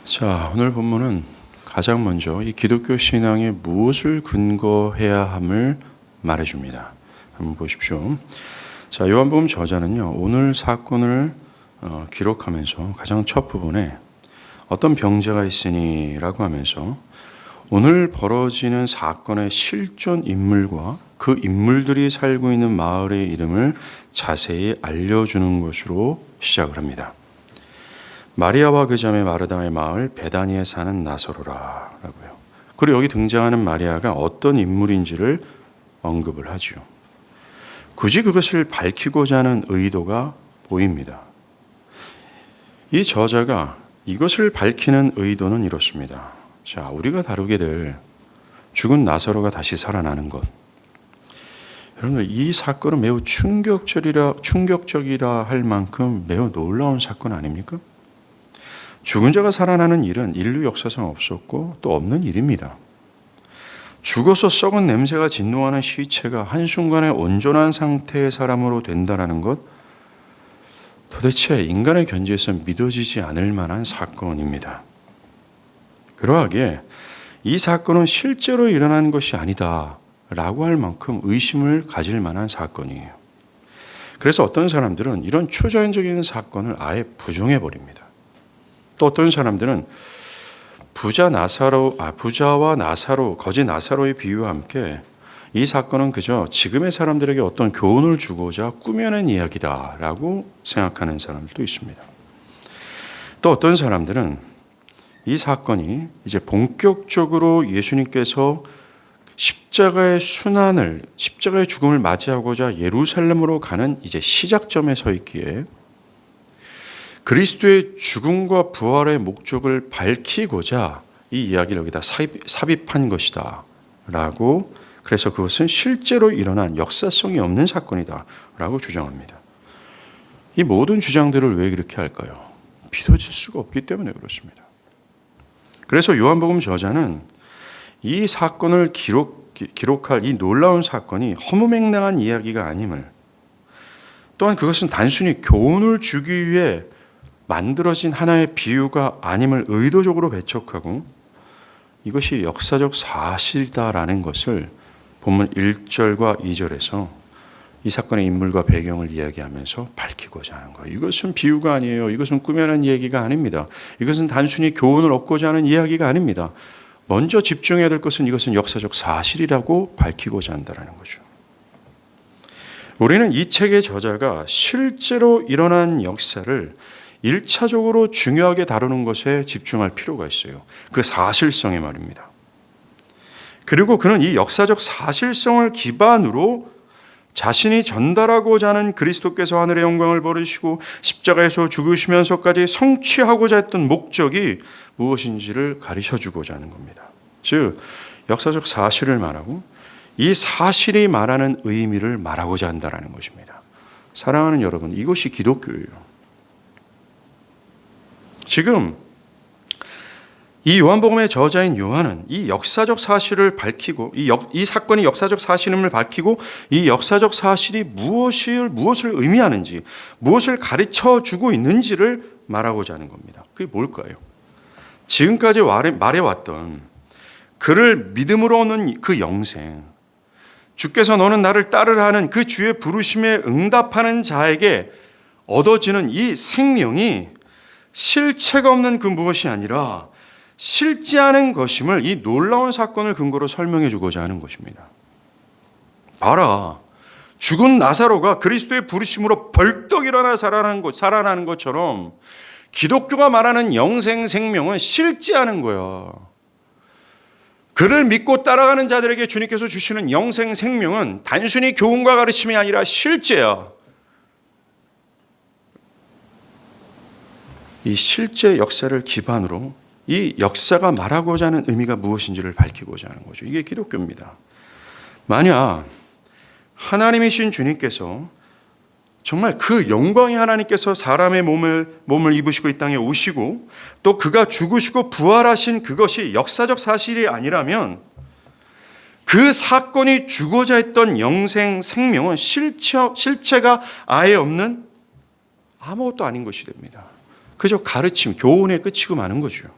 자, 오늘 본문은 가장 먼저 이 기독교 신앙에 무엇을 근거해야 함을 말해줍니다. 한번 보십시오. 자, 요한복음 저자는요, 오늘 사건을 기록하면서 가장 첫 부분에 어떤 병자가 있으니라고 하면서 오늘 벌어지는 사건의 실존 인물과 그 인물들이 살고 있는 마을의 이름을 자세히 알려주는 것으로 시작을 합니다. 마리아와 그 자매 마르다의 마을 베다니에 사는 나사로라라고요. 그리고 여기 등장하는 마리아가 어떤 인물인지를 언급을 하죠. 굳이 그것을 밝히고자 하는 의도가 보입니다. 이 저자가 이것을 밝히는 의도는 이렇습니다. 자, 우리가 다루게 될 죽은 나사로가 다시 살아나는 것. 여러분, 이 사건은 매우 충격적이라 할 만큼 매우 놀라운 사건 아닙니까? 죽은 자가 살아나는 일은 인류 역사상 없었고 또 없는 일입니다. 죽어서 썩은 냄새가 진동하는 시체가 한순간에 온전한 상태의 사람으로 된다는 것, 도대체 인간의 견지에서 믿어지지 않을 만한 사건입니다. 그러하기에 이 사건은 실제로 일어난 것이 아니다 라고 할 만큼 의심을 가질 만한 사건이에요. 그래서 어떤 사람들은 이런 초자연적인 사건을 아예 부정해버립니다. 또 어떤 사람들은 부자와 나사로, 거지 나사로의 비유와 함께 이 사건은 그저 지금의 사람들에게 어떤 교훈을 주고자 꾸며낸 이야기다라고 생각하는 사람들도 있습니다. 또 어떤 사람들은 이 사건이 이제 본격적으로 예수님께서 십자가의 죽음을 맞이하고자 예루살렘으로 가는 이제 시작점에 서 있기에 그리스도의 죽음과 부활의 목적을 밝히고자 이 이야기를 여기다 삽입한 것이다 라고, 그래서 그것은 실제로 일어난 역사성이 없는 사건이다 라고 주장합니다. 이 모든 주장들을 왜 그렇게 할까요? 믿어질 수가 없기 때문에 그렇습니다. 그래서 요한복음 저자는 이 사건을 기록할 이 놀라운 사건이 허무맹랑한 이야기가 아님을, 또한 그것은 단순히 교훈을 주기 위해 만들어진 하나의 비유가 아님을 의도적으로 배척하고 이것이 역사적 사실이다라는 것을 본문 1절과 2절에서 이 사건의 인물과 배경을 이야기하면서 밝히고자 하는 거예요. 이것은 비유가 아니에요. 이것은 꾸며낸 얘기가 아닙니다. 이것은 단순히 교훈을 얻고자 하는 이야기가 아닙니다. 먼저 집중해야 될 것은 이것은 역사적 사실이라고 밝히고자 한다는 거죠. 우리는 이 책의 저자가 실제로 일어난 역사를 1차적으로 중요하게 다루는 것에 집중할 필요가 있어요. 그 사실성에 말입니다. 그리고 그는 이 역사적 사실성을 기반으로 자신이 전달하고자 하는 그리스도께서 하늘의 영광을 버리시고 십자가에서 죽으시면서까지 성취하고자 했던 목적이 무엇인지를 가르쳐주고자 하는 겁니다. 즉, 역사적 사실을 말하고 이 사실이 말하는 의미를 말하고자 한다는 것입니다. 사랑하는 여러분, 이것이 기독교예요. 지금 이 요한복음의 저자인 요한은 이 역사적 사실을 밝히고 이 사건이 역사적 사실임을 밝히고 이 역사적 사실이 무엇을 의미하는지, 무엇을 가르쳐주고 있는지를 말하고자 하는 겁니다. 그게 뭘까요? 지금까지 말해왔던 그를 믿음으로 얻는 그 영생, 주께서 너는 나를 따르라 하는 그 주의 부르심에 응답하는 자에게 얻어지는 이 생명이 실체가 없는 그 무엇이 아니라 실제하는 것임을 이 놀라운 사건을 근거로 설명해 주고자 하는 것입니다. 봐라, 죽은 나사로가 그리스도의 부르심으로 벌떡 일어나 살아나는 것처럼 기독교가 말하는 영생 생명은 실제하는 거야. 그를 믿고 따라가는 자들에게 주님께서 주시는 영생 생명은 단순히 교훈과 가르침이 아니라 실제야. 이 실제 역사를 기반으로 이 역사가 말하고자 하는 의미가 무엇인지를 밝히고자 하는 거죠. 이게 기독교입니다. 만약 하나님이신 주님께서 정말 그 영광의 하나님께서 사람의 몸을 입으시고 이 땅에 오시고 또 그가 죽으시고 부활하신 그것이 역사적 사실이 아니라면 그 사건이 주고자 했던 영생 생명은 실체가 아예 없는 아무것도 아닌 것이 됩니다. 그저 가르침, 교훈에 그치고 마는 거죠.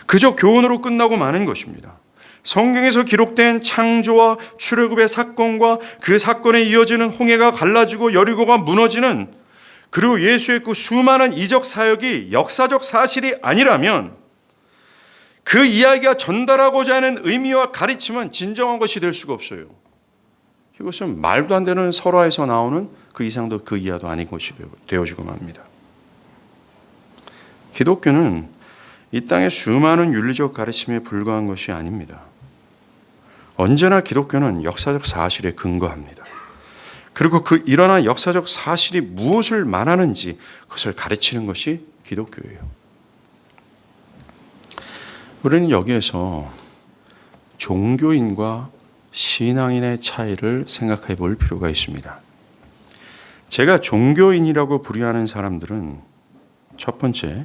그저 교훈으로 끝나고 마는 것입니다. 성경에서 기록된 창조와 출애굽의 사건과 그 사건에 이어지는 홍해가 갈라지고 여리고가 무너지는, 그리고 예수의 그 수많은 이적 사역이 역사적 사실이 아니라면 그 이야기가 전달하고자 하는 의미와 가르침은 진정한 것이 될 수가 없어요. 이것은 말도 안 되는 설화에서 나오는 그 이상도 그 이하도 아닌 것이 되어지고 맙니다. 기독교는 이 땅의 수많은 윤리적 가르침에 불과한 것이 아닙니다. 언제나 기독교는 역사적 사실에 근거합니다. 그리고 그 일어난 역사적 사실이 무엇을 말하는지 그것을 가르치는 것이 기독교예요. 우리는 여기에서 종교인과 신앙인의 차이를 생각해 볼 필요가 있습니다. 제가 종교인이라고 부류하는 사람들은 첫 번째,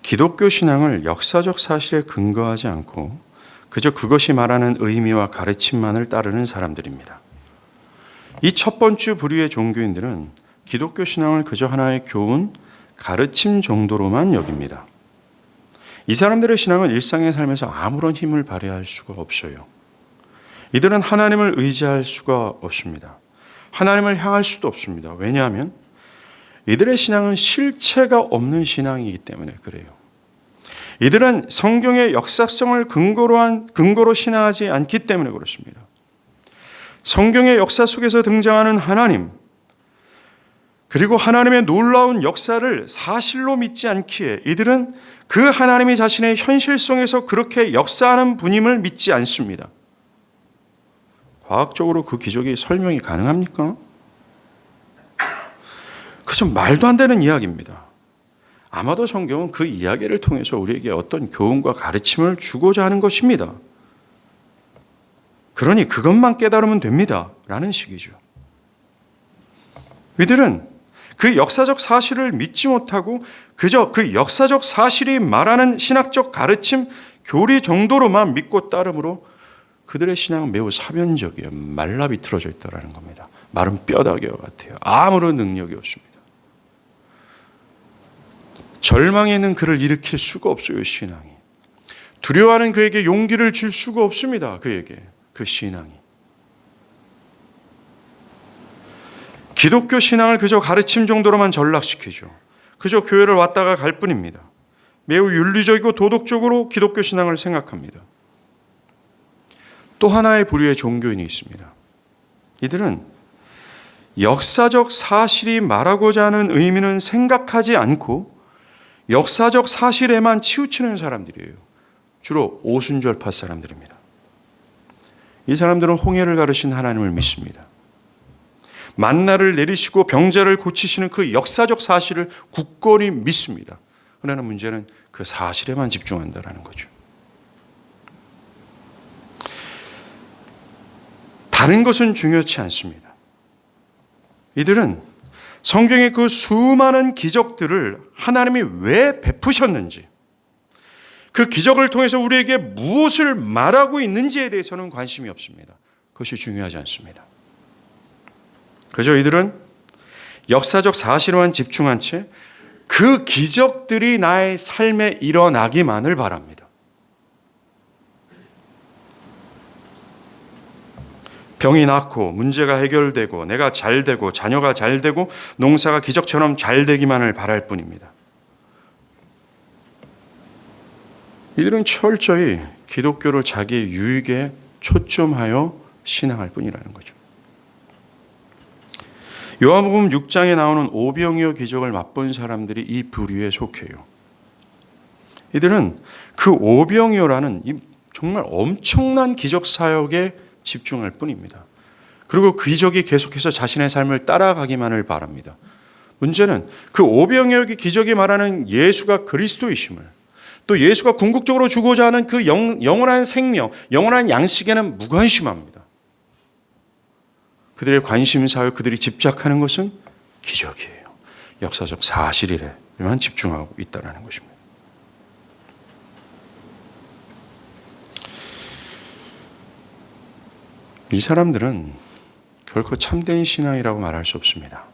기독교 신앙을 역사적 사실에 근거하지 않고 그저 그것이 말하는 의미와 가르침만을 따르는 사람들입니다. 이 첫 번째 부류의 종교인들은 기독교 신앙을 그저 하나의 교훈, 가르침 정도로만 여깁니다. 이 사람들의 신앙은 일상의 삶에서 아무런 힘을 발휘할 수가 없어요. 이들은 하나님을 의지할 수가 없습니다. 하나님을 향할 수도 없습니다. 왜냐하면 이들의 신앙은 실체가 없는 신앙이기 때문에 그래요. 이들은 성경의 역사성을 근거로 신앙하지 않기 때문에 그렇습니다. 성경의 역사 속에서 등장하는 하나님, 그리고 하나님의 놀라운 역사를 사실로 믿지 않기에 이들은 그 하나님이 자신의 현실성에서 그렇게 역사하는 분임을 믿지 않습니다. 과학적으로 그 기적이 설명이 가능합니까? 그것은 말도 안 되는 이야기입니다. 아마도 성경은 그 이야기를 통해서 우리에게 어떤 교훈과 가르침을 주고자 하는 것입니다. 그러니 그것만 깨달으면 됩니다. 라는 식이죠. 이들은 그 역사적 사실을 믿지 못하고 그저 그 역사적 사실이 말하는 신학적 가르침, 교리 정도로만 믿고 따름으로 그들의 신앙은 매우 사변적이에요. 말라 비틀어져 있다는 겁니다. 마른 뼈다귀와 같아요. 아무런 능력이 없습니다. 절망에 있는 그를 일으킬 수가 없어요. 신앙이. 두려워하는 그에게 용기를 줄 수가 없습니다. 그에게 그 신앙이. 기독교 신앙을 그저 가르침 정도로만 전락시키죠. 그저 교회를 왔다가 갈 뿐입니다. 매우 윤리적이고 도덕적으로 기독교 신앙을 생각합니다. 또 하나의 부류의 종교인이 있습니다. 이들은 역사적 사실이 말하고자 하는 의미는 생각하지 않고 역사적 사실에만 치우치는 사람들이에요. 주로 오순절파 사람들입니다. 이 사람들은 홍해를 가르신 하나님을 믿습니다. 만나를 내리시고 병자를 고치시는 그 역사적 사실을 굳건히 믿습니다. 그러나 문제는 그 사실에만 집중한다는 거죠. 다른 것은 중요치 않습니다. 이들은 성경의 그 수많은 기적들을 하나님이 왜 베푸셨는지, 그 기적을 통해서 우리에게 무엇을 말하고 있는지에 대해서는 관심이 없습니다. 그것이 중요하지 않습니다. 그저 이들은 역사적 사실에만 집중한 채 그 기적들이 나의 삶에 일어나기만을 바랍니다. 병이 낫고 문제가 해결되고 내가 잘되고 자녀가 잘되고 농사가 기적처럼 잘되기만을 바랄 뿐입니다. 이들은 철저히 기독교를 자기의 유익에 초점하여 신앙할 뿐이라는 거죠. 요한복음 6장에 나오는 오병이어 기적을 맛본 사람들이 이 부류에 속해요. 이들은 그 오병이어라는 이 정말 엄청난 기적 사역에 집중할 뿐입니다. 그리고 그 기적이 계속해서 자신의 삶을 따라가기만을 바랍니다. 문제는 그 오병이어 기적이 말하는 예수가 그리스도이심을, 또 예수가 궁극적으로 주고자 하는 그 영원한 생명, 영원한 양식에는 무관심합니다. 그들의 관심사와 그들이 집착하는 것은 기적이에요. 역사적 사실에만 집중하고 있다는 것입니다. 이 사람들은 결코 참된 신앙이라고 말할 수 없습니다.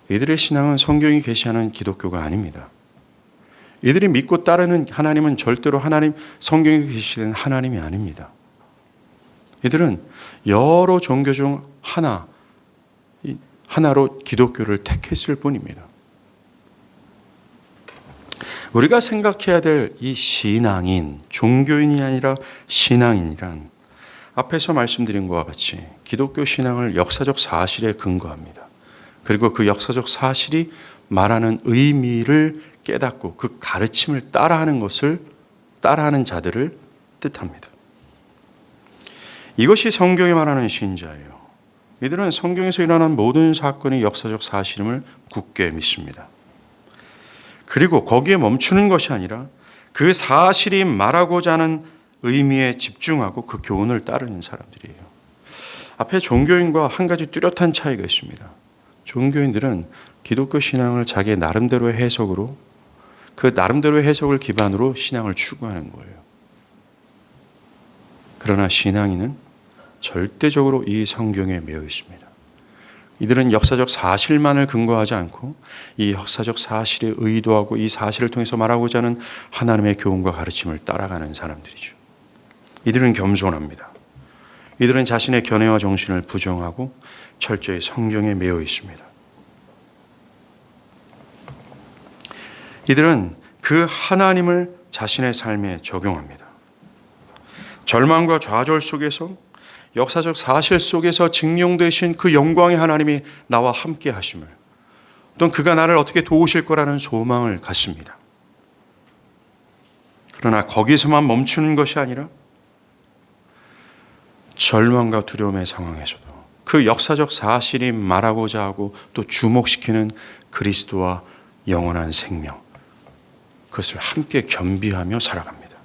이들의 신앙은 성경이 계시하는 기독교가 아닙니다. 이들이 믿고 따르는 하나님은 절대로 성경에 계시는 하나님이 아닙니다. 이들은 여러 종교 중 하나로 기독교를 택했을 뿐입니다. 우리가 생각해야 될 이 신앙인, 종교인이 아니라 신앙인이란 앞에서 말씀드린 것과 같이 기독교 신앙을 역사적 사실에 근거합니다. 그리고 그 역사적 사실이 말하는 의미를 깨닫고 그 가르침을 따라하는 자들을 뜻합니다. 이것이 성경이 말하는 신자예요. 이들은 성경에서 일어난 모든 사건이 역사적 사실임을 굳게 믿습니다. 그리고 거기에 멈추는 것이 아니라 그 사실이 말하고자 하는 의미에 집중하고 그 교훈을 따르는 사람들이에요. 앞에 종교인과 한 가지 뚜렷한 차이가 있습니다. 종교인들은 기독교 신앙을 자기의 나름대로의 해석으로, 그 나름대로의 해석을 기반으로 신앙을 추구하는 거예요. 그러나 신앙인은 절대적으로 이 성경에 매여 있습니다. 이들은 역사적 사실만을 근거하지 않고 이 역사적 사실에 의도하고 이 사실을 통해서 말하고자 하는 하나님의 교훈과 가르침을 따라가는 사람들이죠. 이들은 겸손합니다. 이들은 자신의 견해와 정신을 부정하고 철저히 성경에 매여 있습니다. 이들은 그 하나님을 자신의 삶에 적용합니다. 절망과 좌절 속에서, 역사적 사실 속에서 증명되신 그 영광의 하나님이 나와 함께 하심을, 또는 그가 나를 어떻게 도우실 거라는 소망을 갖습니다. 그러나 거기서만 멈추는 것이 아니라 절망과 두려움의 상황에서도 그 역사적 사실이 말하고자 하고 또 주목시키는 그리스도와 영원한 생명, 그것을 함께 겸비하며 살아갑니다.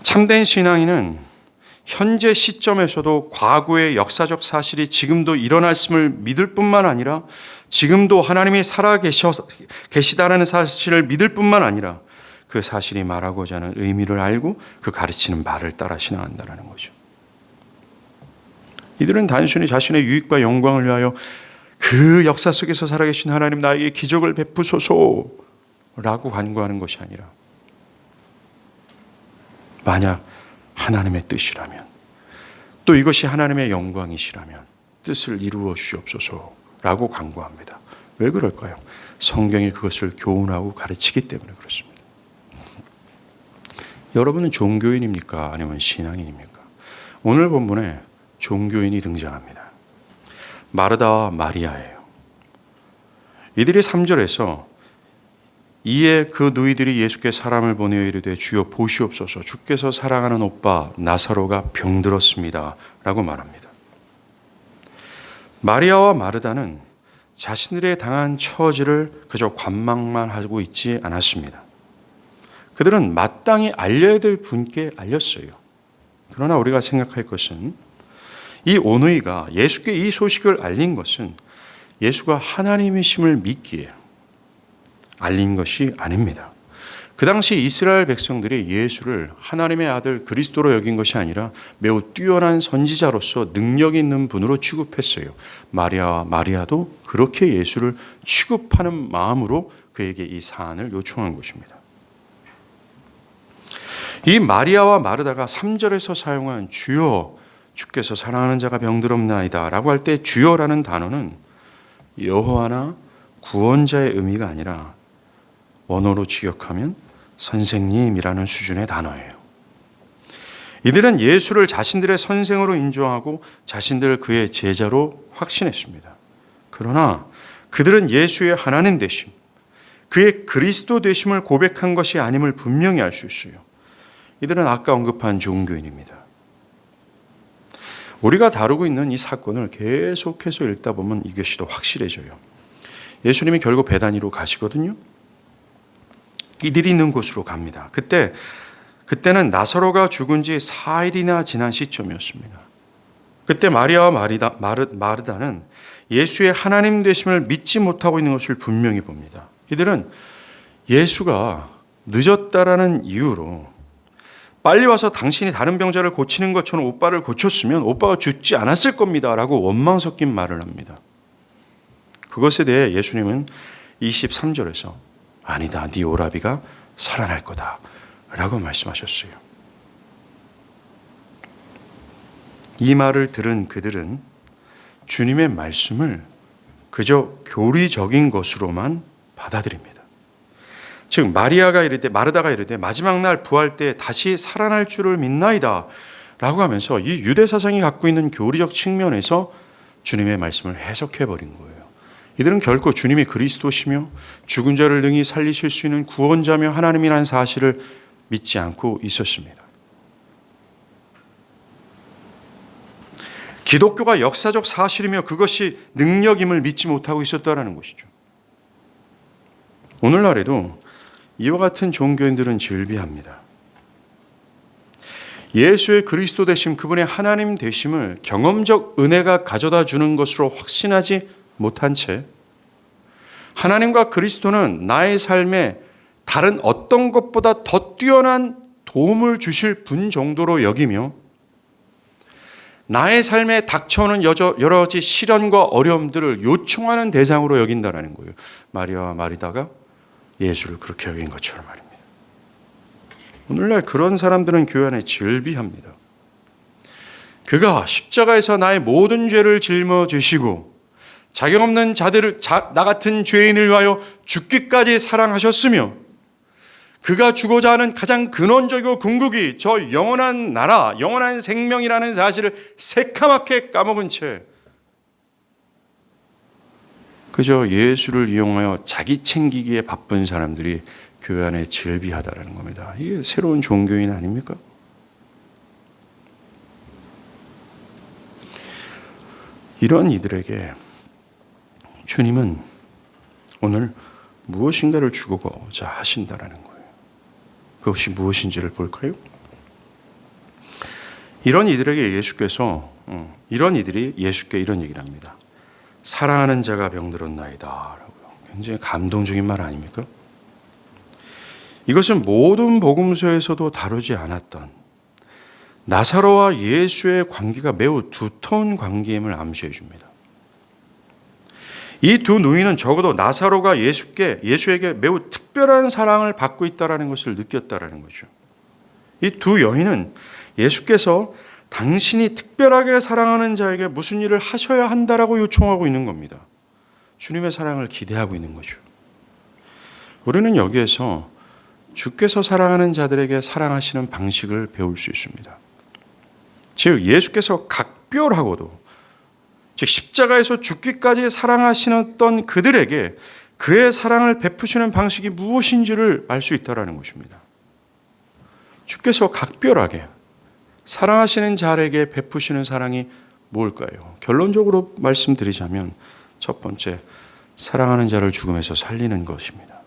참된 신앙인은 현재 시점에서도 과거의 역사적 사실이 지금도 일어났음을 믿을 뿐만 아니라 지금도 하나님이 살아계시다라는 사실을 믿을 뿐만 아니라 그 사실이 말하고자 하는 의미를 알고 그 가르치는 말을 따라 신앙한다는 거죠. 이들은 단순히 자신의 유익과 영광을 위하여 그 역사 속에서 살아계신 하나님 나에게 기적을 베푸소서라고 간구하는 것이 아니라 만약 하나님의 뜻이라면, 또 이것이 하나님의 영광이시라면 뜻을 이루어 주옵소서라고 간구합니다. 왜 그럴까요? 성경이 그것을 교훈하고 가르치기 때문에 그렇습니다. 여러분은 종교인입니까? 아니면 신앙인입니까? 오늘 본문에 종교인이 등장합니다. 마르다와 마리아예요. 이들이 3절에서 이에 그 누이들이 예수께 사람을 보내어 이르되 주여 보시옵소서, 주께서 사랑하는 오빠 나사로가 병들었습니다 라고 말합니다. 마리아와 마르다는 자신들의 당한 처지를 그저 관망만 하고 있지 않았습니다. 그들은 마땅히 알려야 될 분께 알렸어요. 그러나 우리가 생각할 것은 이 오누이가 예수께 이 소식을 알린 것은 예수가 하나님이심을 믿기에 알린 것이 아닙니다. 그 당시 이스라엘 백성들이 예수를 하나님의 아들 그리스도로 여긴 것이 아니라 매우 뛰어난 선지자로서 능력 있는 분으로 취급했어요. 마리아와 마리아도 그렇게 예수를 취급하는 마음으로 그에게 이 사안을 요청한 것입니다. 이 마리아와 마르다가 3절에서 사용한 주여 주께서 사랑하는 자가 병들었나이다 라고 할 때 주여라는 단어는 여호와나 구원자의 의미가 아니라 원어로 직역하면 선생님이라는 수준의 단어예요. 이들은 예수를 자신들의 선생으로 인정하고 자신들을 그의 제자로 확신했습니다. 그러나 그들은 예수의 하나님 되심, 그의 그리스도 되심을 고백한 것이 아님을 분명히 알 수 있어요. 이들은 아까 언급한 종교인입니다. 우리가 다루고 있는 이 사건을 계속해서 읽다 보면 이것이 더 확실해져요. 예수님이 결국 베다니로 가시거든요. 이들이 있는 곳으로 갑니다. 그때는 나사로가 죽은 지 4일이나 지난 시점이었습니다. 그때 마리아와 마르다는 예수의 하나님 되심을 믿지 못하고 있는 것을 분명히 봅니다. 이들은 예수가 늦었다라는 이유로 빨리 와서 당신이 다른 병자를 고치는 것처럼 오빠를 고쳤으면 오빠가 죽지 않았을 겁니다 라고 원망 섞인 말을 합니다. 그것에 대해 예수님은 23절에서 아니다, 네 오라비가 살아날 거다 라고 말씀하셨어요. 이 말을 들은 그들은 주님의 말씀을 그저 교리적인 것으로만 받아들입니다. 즉 마르다가 이르되 마지막 날 부활 때 다시 살아날 줄을 믿나이다 라고 하면서 이 유대 사상이 갖고 있는 교리적 측면에서 주님의 말씀을 해석해 버린 거예요. 이들은 결코 주님이 그리스도시며 죽은 자를 능히 살리실 수 있는 구원자며 하나님이라는 사실을 믿지 않고 있었습니다. 기독교가 역사적 사실이며 그것이 능력임을 믿지 못하고 있었다는 것이죠. 오늘날에도 이와 같은 종교인들은 즐비합니다. 예수의 그리스도 되심, 그분의 하나님 되심을 경험적 은혜가 가져다 주는 것으로 확신하지 못한 채 하나님과 그리스도는 나의 삶에 다른 어떤 것보다 더 뛰어난 도움을 주실 분 정도로 여기며 나의 삶에 닥쳐오는 여러 가지 시련과 어려움들을 요청하는 대상으로 여긴다는 거예요. 마리아와 마르다가 예수를 그렇게 여긴 것처럼 말입니다. 오늘날 그런 사람들은 교회 안에 즐비합니다. 그가 십자가에서 나의 모든 죄를 짊어지시고 자격 없는 나 같은 죄인을 위하여 죽기까지 사랑하셨으며 그가 주고자 하는 가장 근원적이고 궁극이 저 영원한 나라, 영원한 생명이라는 사실을 새카맣게 까먹은 채 그저 예수를 이용하여 자기 챙기기에 바쁜 사람들이 교회 안에 즐비하다라는 겁니다. 이게 새로운 종교인 아닙니까? 이런 이들에게 주님은 오늘 무엇인가를 주고자 하신다라는 거예요. 그것이 무엇인지를 볼까요? 이런 이들이 예수께 이런 얘기를 합니다. 사랑하는 자가 병들었나이다 라고요. 굉장히 감동적인 말 아닙니까? 이것은 모든 복음서에서도 다루지 않았던 나사로와 예수의 관계가 매우 두터운 관계임을 암시해 줍니다. 이 두 누이는 적어도 나사로가 예수에게 매우 특별한 사랑을 받고 있다는 것을 느꼈다는 거죠. 이 두 여인은 예수께서 당신이 특별하게 사랑하는 자에게 무슨 일을 하셔야 한다라고 요청하고 있는 겁니다. 주님의 사랑을 기대하고 있는 거죠. 우리는 여기에서 주께서 사랑하는 자들에게 사랑하시는 방식을 배울 수 있습니다. 즉 예수께서 각별하고도 즉 십자가에서 죽기까지 사랑하시던 그들에게 그의 사랑을 베푸시는 방식이 무엇인지를 알 수 있다는 것입니다. 주께서 각별하게 사랑하시는 자에게 베푸시는 사랑이 뭘까요? 결론적으로 말씀드리자면 첫 번째, 사랑하는 자를 죽음에서 살리는 것입니다.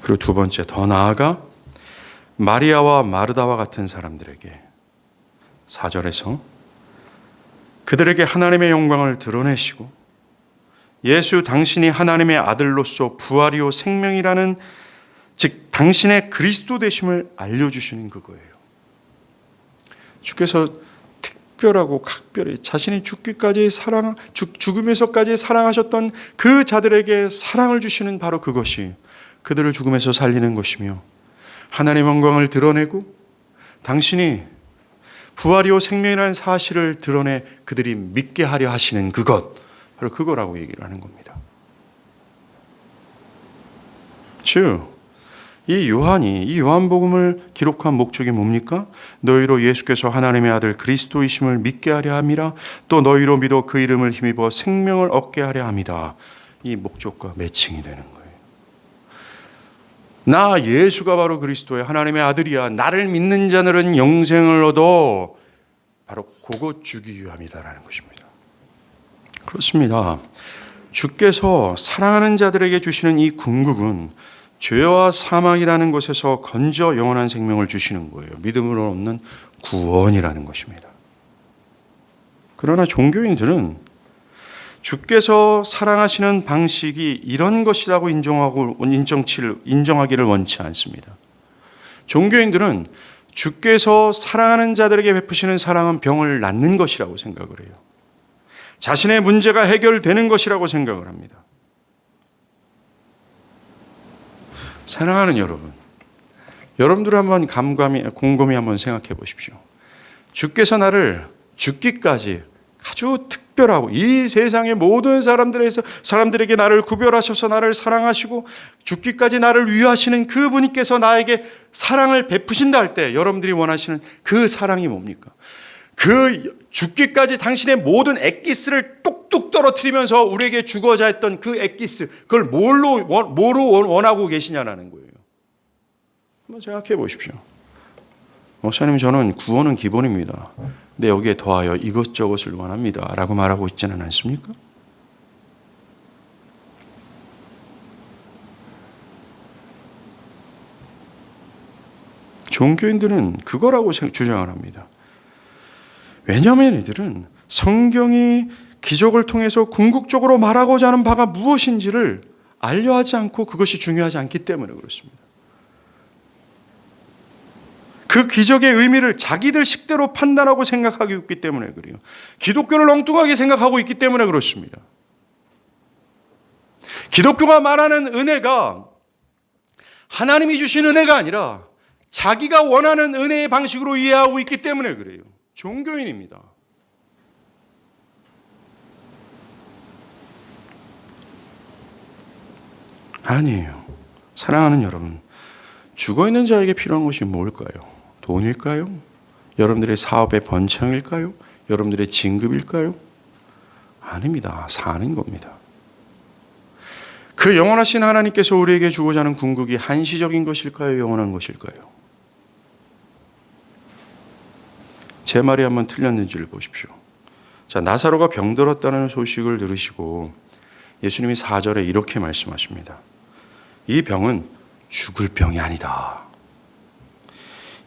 그리고 두 번째, 더 나아가 마리아와 마르다와 같은 사람들에게 4절에서 그들에게 하나님의 영광을 드러내시고 예수 당신이 하나님의 아들로서 부활이요 생명이라는 즉 당신의 그리스도 되심을 알려주시는 그거예요. 주께서 특별하고 각별히 자신이 죽음에서까지 사랑하셨던 그 자들에게 사랑을 주시는 바로 그것이 그들을 죽음에서 살리는 것이며 하나님의 영광을 드러내고 당신이 부활이요 생명이라는 사실을 드러내 그들이 믿게 하려 하시는 그것, 바로 그거라고 얘기를 하는 겁니다. 즉 이 요한복음을 기록한 목적이 뭡니까? 너희로 예수께서 하나님의 아들 그리스도이심을 믿게 하려 함이라, 또 너희로 믿어 그 이름을 힘입어 생명을 얻게 하려 함이다. 이 목적과 매칭이 되는 거예요. 나 예수가 바로 그리스도의 하나님의 아들이야. 나를 믿는 자들은 영생을 얻어. 바로 그것 주기 위함이다라는 것입니다. 그렇습니다. 주께서 사랑하는 자들에게 주시는 이 궁극은 죄와 사망이라는 것에서 건져 영원한 생명을 주시는 거예요. 믿음으로 얻는 구원이라는 것입니다. 그러나 종교인들은 주께서 사랑하시는 방식이 이런 것이라고 인정하기를 원치 않습니다. 종교인들은 주께서 사랑하는 자들에게 베푸시는 사랑은 병을 낫는 것이라고 생각을 해요. 자신의 문제가 해결되는 것이라고 생각을 합니다. 사랑하는 여러분, 여러분들 한번 곰곰이 한번 생각해 보십시오. 주께서 나를 죽기까지 아주 특별하고 이 세상의 모든 사람들에게 나를 구별하셔서 나를 사랑하시고 죽기까지 나를 위하시는 그 분께서 나에게 사랑을 베푸신다 할 때 여러분들이 원하시는 그 사랑이 뭡니까? 그 죽기까지 당신의 모든 엑기스를 뚝뚝 떨어뜨리면서 우리에게 주고자 했던 그 엑기스, 그걸 뭐로 원하고 계시냐라는 거예요. 한번 생각해 보십시오. 목사님, 저는 구원은 기본입니다. 근데 여기에 더하여 이것저것을 원합니다 라고 말하고 있지는 않습니까? 종교인들은 그거라고 주장을 합니다. 왜냐하면 이들은 성경이 기적을 통해서 궁극적으로 말하고자 하는 바가 무엇인지를 알려하지 않고 그것이 중요하지 않기 때문에 그렇습니다. 그 기적의 의미를 자기들 식대로 판단하고 생각하고 있기 때문에 그래요. 기독교를 엉뚱하게 생각하고 있기 때문에 그렇습니다. 기독교가 말하는 은혜가 하나님이 주신 은혜가 아니라 자기가 원하는 은혜의 방식으로 이해하고 있기 때문에 그래요. 종교인입니다. 아니에요. 사랑하는 여러분, 죽어있는 자에게 필요한 것이 뭘까요? 돈일까요? 여러분들의 사업의 번창일까요? 여러분들의 진급일까요? 아닙니다. 사는 겁니다. 그 영원하신 하나님께서 우리에게 주고자 하는 궁극이 한시적인 것일까요? 영원한 것일까요? 제 말이 한번 틀렸는지를 보십시오. 자, 나사로가 병들었다는 소식을 들으시고 예수님이 4절에 이렇게 말씀하십니다. 이 병은 죽을 병이 아니다.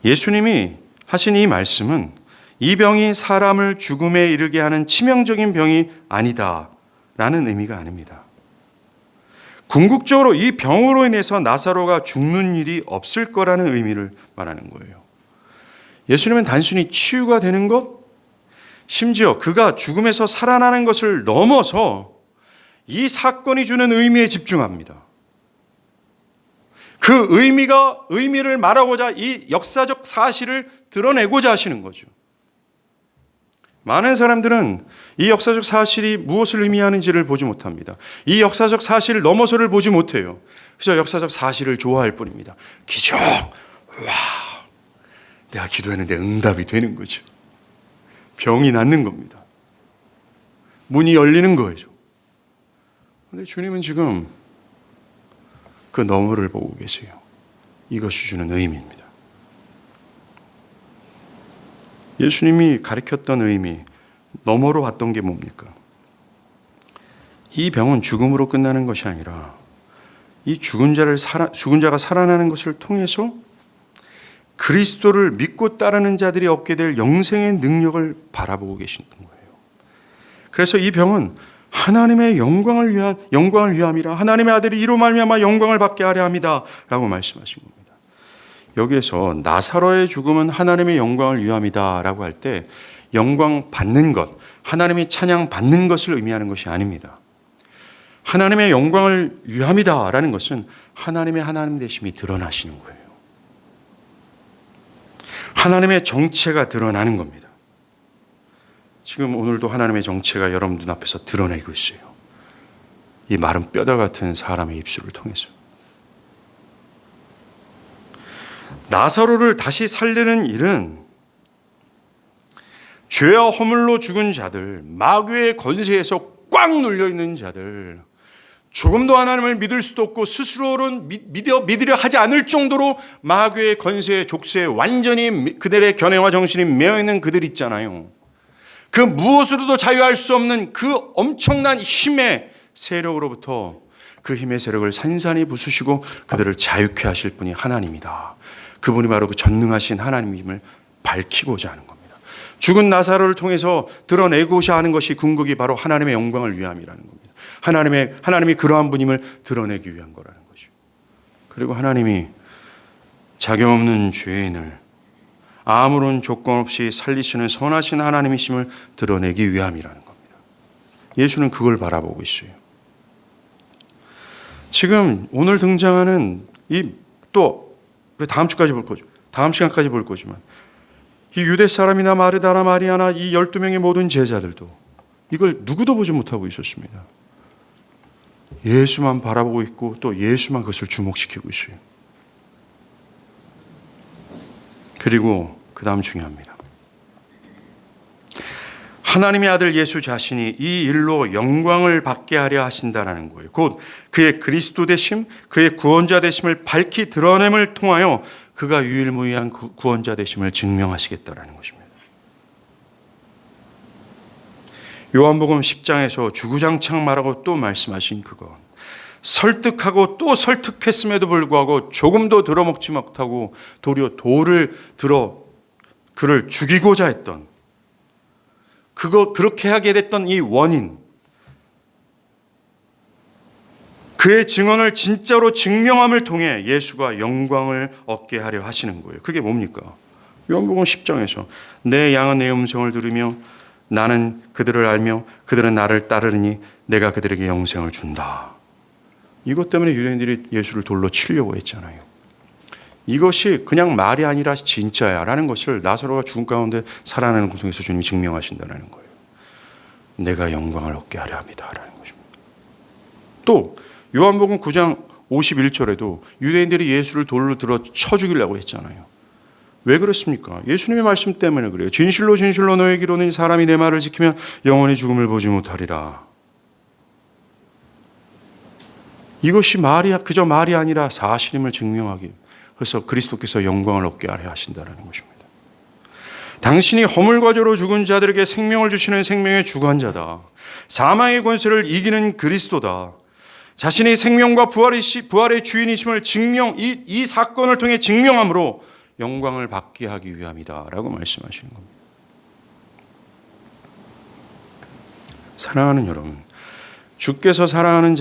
예수님이 하신 이 말씀은 이 병이 사람을 죽음에 이르게 하는 치명적인 병이 아니다라는 의미가 아닙니다. 궁극적으로 이 병으로 인해서 나사로가 죽는 일이 없을 거라는 의미를 말하는 거예요. 예수님은 단순히 치유가 되는 것, 심지어 그가 죽음에서 살아나는 것을 넘어서 이 사건이 주는 의미에 집중합니다. 그 의미를 말하고자 이 역사적 사실을 드러내고자 하시는 거죠. 많은 사람들은 이 역사적 사실이 무엇을 의미하는지를 보지 못합니다. 이 역사적 사실을 넘어서를 보지 못해요. 그래서 역사적 사실을 좋아할 뿐입니다. 기적! 와! 내가 기도했는데 응답이 되는 거죠. 병이 낫는 겁니다. 문이 열리는 거죠. 그런데 주님은 지금 그 너머를 보고 계세요. 이것이 주는 의미입니다. 예수님이 가르쳤던 의미, 너머로 봤던 게 뭡니까? 이 병은 죽음으로 끝나는 것이 아니라 이 죽은 자가 살아나는 것을 통해서 그리스도를 믿고 따르는 자들이 얻게 될 영생의 능력을 바라보고 계시는 거예요. 그래서 이 병은 하나님의 영광을 위함이라, 하나님의 아들이 이로 말미암아 영광을 받게 하려 함이다라고 말씀하신 겁니다. 여기에서 나사로의 죽음은 하나님의 영광을 위함이다라고 할 때 영광 받는 것, 하나님이 찬양 받는 것을 의미하는 것이 아닙니다. 하나님의 영광을 위함이다라는 것은 하나님의 하나님 되심이 드러나시는 거예요. 하나님의 정체가 드러나는 겁니다. 지금 오늘도 하나님의 정체가 여러분 눈앞에서 드러내고 있어요. 이 마른 뼈다 같은 사람의 입술을 통해서. 나사로를 다시 살리는 일은 죄와 허물로 죽은 자들, 마귀의 권세에서 꽉 눌려있는 자들, 조금도 하나님을 믿을 수도 없고 스스로는 믿으려 하지 않을 정도로 마귀의 권세의 족쇄에 완전히 그들의 견해와 정신이 매여있는 그들 있잖아요. 그 무엇으로도 자유할 수 없는 그 엄청난 힘의 세력으로부터 그 힘의 세력을 산산히 부수시고 그들을 자유케 하실 분이 하나님이다. 그분이 바로 그 전능하신 하나님임을 밝히고자 하는 겁니다. 죽은 나사로를 통해서 드러내고자 하는 것이 궁극이 바로 하나님의 영광을 위함이라는 겁니다. 하나님이 그러한 분임을 드러내기 위한 거라는 거죠. 그리고 하나님이 자격 없는 죄인을 아무런 조건 없이 살리시는 선하신 하나님이심을 드러내기 위함이라는 겁니다. 예수는 그걸 바라보고 있어요. 지금 오늘 등장하는 또 다음 주까지 볼 거죠. 다음 시간까지 볼 거지만 이 유대 사람이나 마르다나 마리아나 이 12명의 모든 제자들도 이걸 누구도 보지 못하고 있었습니다. 예수만 바라보고 있고 또 예수만 그것을 주목시키고 있어요. 그리고 그 다음 중요합니다. 하나님의 아들 예수 자신이 이 일로 영광을 받게 하려 하신다는 거예요. 곧 그의 그리스도 되심, 그의 구원자 되심을 밝히 드러냄을 통하여 그가 유일무이한 구원자 되심을 증명하시겠다라는 것입니다. 요한복음 10장에서 주구장창 말하고 또 말씀하신 그것, 설득하고 또 설득했음에도 불구하고 조금도 들어먹지 못하고 도리어 돌을 들어 그를 죽이고자 했던, 그렇게 하게 됐던 이 원인, 그의 증언을 진짜로 증명함을 통해 예수가 영광을 얻게 하려 하시는 거예요. 그게 뭡니까? 요한복음 10장에서 내 양은 내 음성을 들으며 나는 그들을 알며 그들은 나를 따르니 내가 그들에게 영생을 준다. 이것 때문에 유대인들이 예수를 돌로 치려고 했잖아요. 이것이 그냥 말이 아니라 진짜야 라는 것을 나사로가 죽음 가운데 살아나는 것을 통해서 주님이 증명하신다는 거예요. 내가 영광을 얻게 하려 합니다 라는 것입니다. 또 요한복음 9장 51절에도 유대인들이 예수를 돌로 들어 쳐 죽이려고 했잖아요. 왜 그렇습니까? 예수님의 말씀 때문에 그래요. 진실로 진실로 너에게 이르노니 사람이 내 말을 지키면 영원히 죽음을 보지 못하리라. 이것이 그저 말이 아니라 사실임을 증명하기 그래서 그리스도께서 영광을 얻게 하려 하신다는 것입니다. 당신이 허물과 죄로 죽은 자들에게 생명을 주시는 생명의 주관자다. 사망의 권세를 이기는 그리스도다. 자신이 생명과 부활의 주인이심을 이 사건을 통해 증명함으로 영광을 받게 하기 위함이다 라고 말씀하시는 겁니다. 사랑하는 여러분, 주께서 사랑하는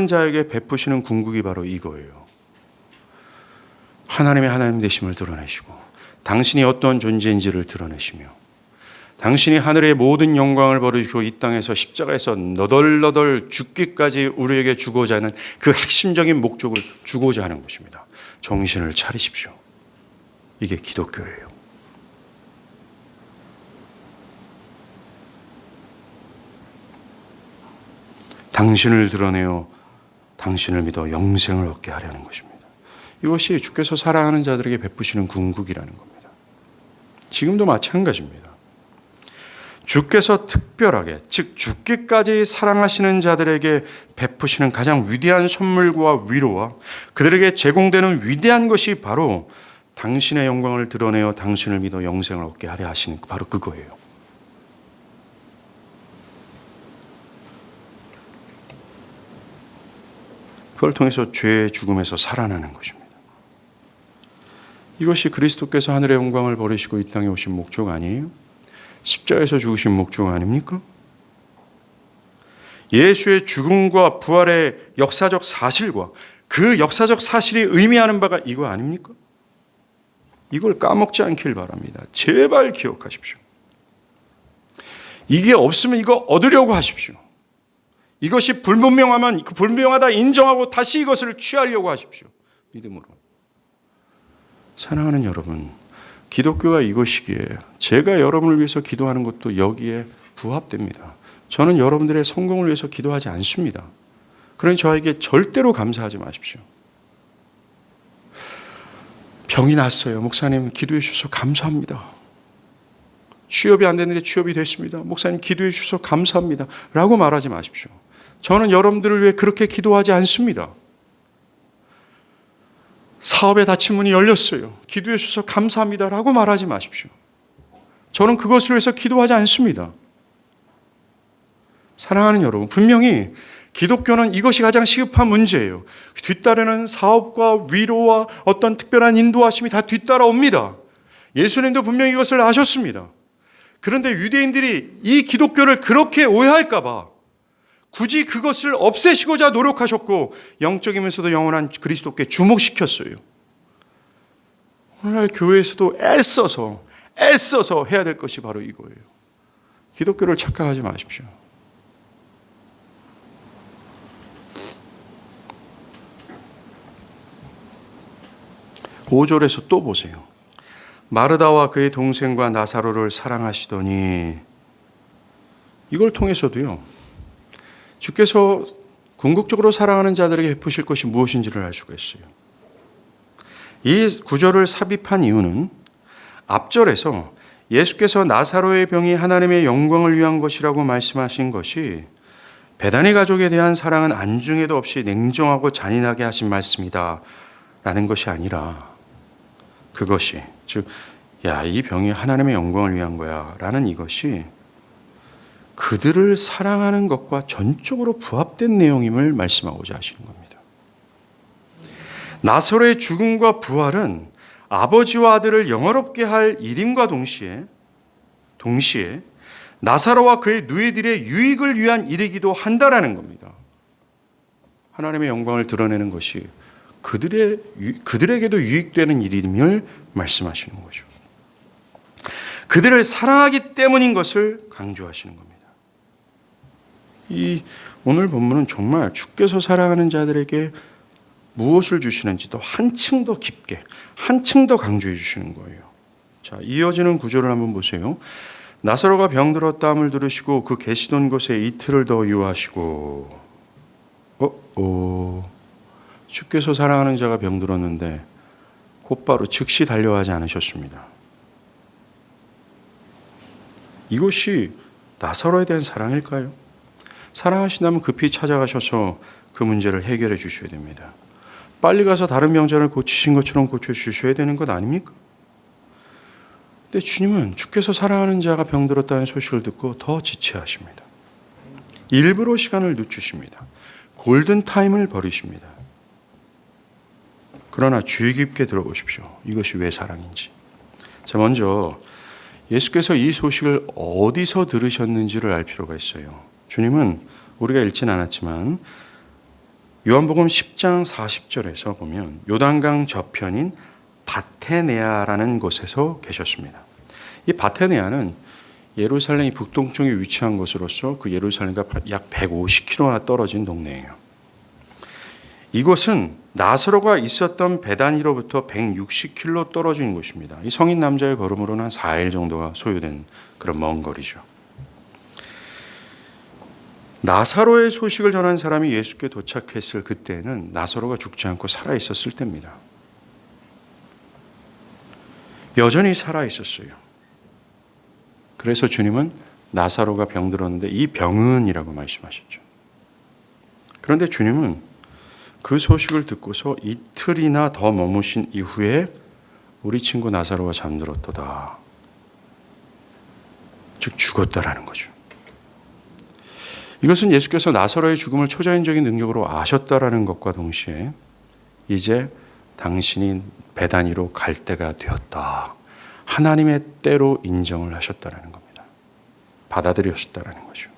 자에게 베푸시는 궁극이 바로 이거예요. 하나님의 하나님 되심을 드러내시고 당신이 어떤 존재인지를 드러내시며 당신이 하늘의 모든 영광을 버리시고 이 땅에서 십자가에서 너덜너덜 죽기까지 우리에게 주고자 하는 그 핵심적인 목적을 주고자 하는 것입니다. 정신을 차리십시오. 이게 기독교예요. 당신을 드러내어 당신을 믿어 영생을 얻게 하려는 것입니다. 이것이 주께서 사랑하는 자들에게 베푸시는 궁극이라는 겁니다. 지금도 마찬가지입니다. 주께서 특별하게, 즉 죽기까지 사랑하시는 자들에게 베푸시는 가장 위대한 선물과 위로와 그들에게 제공되는 위대한 것이 바로 당신의 영광을 드러내어 당신을 믿어 영생을 얻게 하려 하시는 바로 그거예요. 그걸 통해서 죄의 죽음에서 살아나는 것입니다. 이것이 그리스도께서 하늘의 영광을 버리시고 이 땅에 오신 목적 아니에요? 십자가에서 죽으신 목적 아닙니까? 예수의 죽음과 부활의 역사적 사실과 그 역사적 사실이 의미하는 바가 이거 아닙니까? 이걸 까먹지 않길 바랍니다. 제발 기억하십시오. 이게 없으면 이거 얻으려고 하십시오. 이것이 불분명하면 그 불분명하다 인정하고 다시 이것을 취하려고 하십시오. 믿음으로. 사랑하는 여러분, 기독교가 이것이기에 제가 여러분을 위해서 기도하는 것도 여기에 부합됩니다. 저는 여러분들의 성공을 위해서 기도하지 않습니다. 그러니 저에게 절대로 감사하지 마십시오. 병이 났어요. 목사님 기도해 주셔서 감사합니다. 취업이 안 됐는데 취업이 됐습니다. 목사님 기도해 주셔서 감사합니다. 라고 말하지 마십시오. 저는 여러분들을 위해 그렇게 기도하지 않습니다. 사업에 닫힌 문이 열렸어요. 기도해 주셔서 감사합니다. 라고 말하지 마십시오. 저는 그것을 위해서 기도하지 않습니다. 사랑하는 여러분, 분명히 기독교는 이것이 가장 시급한 문제예요. 뒤따르는 사업과 위로와 어떤 특별한 인도하심이 다 뒤따라옵니다. 예수님도 분명히 이것을 아셨습니다. 그런데 유대인들이 이 기독교를 그렇게 오해할까 봐 굳이 그것을 없애시고자 노력하셨고 영적이면서도 영원한 그리스도께 주목시켰어요. 오늘날 교회에서도 애써서 해야 될 것이 바로 이거예요. 기독교를 착각하지 마십시오. 5절에서 또 보세요. 마르다와 그의 동생과 나사로를 사랑하시더니, 이걸 통해서도요, 주께서 궁극적으로 사랑하는 자들에게 베푸실 것이 무엇인지를 알 수가 있어요. 이 구절을 삽입한 이유는 앞절에서 예수께서 나사로의 병이 하나님의 영광을 위한 것이라고 말씀하신 것이 베다니 가족에 대한 사랑은 안중에도 없이 냉정하고 잔인하게 하신 말씀이다 라는 것이 아니라, 그것이 즉 이 병이 하나님의 영광을 위한 거야 라는 이것이 그들을 사랑하는 것과 전적으로 부합된 내용임을 말씀하고자 하시는 겁니다. 나사로의 죽음과 부활은 아버지와 아들을 영화롭게 할 일임과 동시에 나사로와 그의 누이들의 유익을 위한 일이기도 한다라는 겁니다. 하나님의 영광을 드러내는 것이 그들에게도 유익되는 일임을 말씀하시는 거죠. 그들을 사랑하기 때문인 것을 강조하시는 겁니다. 이 오늘 본문은 정말 주께서 사랑하는 자들에게 무엇을 주시는지도 한층 더 깊게, 한층 더 강조해 주시는 거예요. 자, 이어지는 구절을 한번 보세요. 나사로가 병들었다함을 들으시고 그 계시던 곳에 이틀을 더 유하시고, 주께서 사랑하는 자가 병들었는데 곧바로 즉시 달려가지 않으셨습니다. 이것이 나사로에 대한 사랑일까요? 사랑하신다면 급히 찾아가셔서 그 문제를 해결해 주셔야 됩니다. 빨리 가서 다른 병자를 고치신 것처럼 고쳐주셔야 되는 것 아닙니까? 근데 주님은 주께서 사랑하는 자가 병들었다는 소식을 듣고 더 지체하십니다. 일부러 시간을 늦추십니다. 골든타임을 버리십니다. 그러나 주의 깊게 들어보십시오. 이것이 왜 사랑인지. 자, 먼저 예수께서 이 소식을 어디서 들으셨는지를 알 필요가 있어요. 주님은 우리가 읽진 않았지만 요한복음 10장 40절에서 보면 요단강 저편인 바테네아라는 곳에서 계셨습니다. 이 바테네아는 예루살렘이 북동쪽에 위치한 곳으로서 그 예루살렘과 약 150km나 떨어진 동네예요. 이곳은 나사로가 있었던 베다니로부터 160km 떨어진 곳입니다. 이 성인 남자의 걸음으로는 한 4일 정도가 소요된 그런 먼 거리죠. 나사로의 소식을 전한 사람이 예수께 도착했을 그때는 나사로가 죽지 않고 살아 있었을 때입니다. 여전히 살아 있었어요. 그래서 주님은 나사로가 병들었는데 이 병은이라고 말씀하셨죠. 그런데 주님은 그 소식을 듣고서 이틀이나 더 머무신 이후에 우리 친구 나사로가 잠들었도다. 즉 죽었다라는 거죠. 이것은 예수께서 나사로의 죽음을 초자연적인 능력으로 아셨다라는 것과 동시에 이제 당신이 베다니로 갈 때가 되었다. 하나님의 때로 인정을 하셨다라는 겁니다. 받아들이셨다라는 거죠.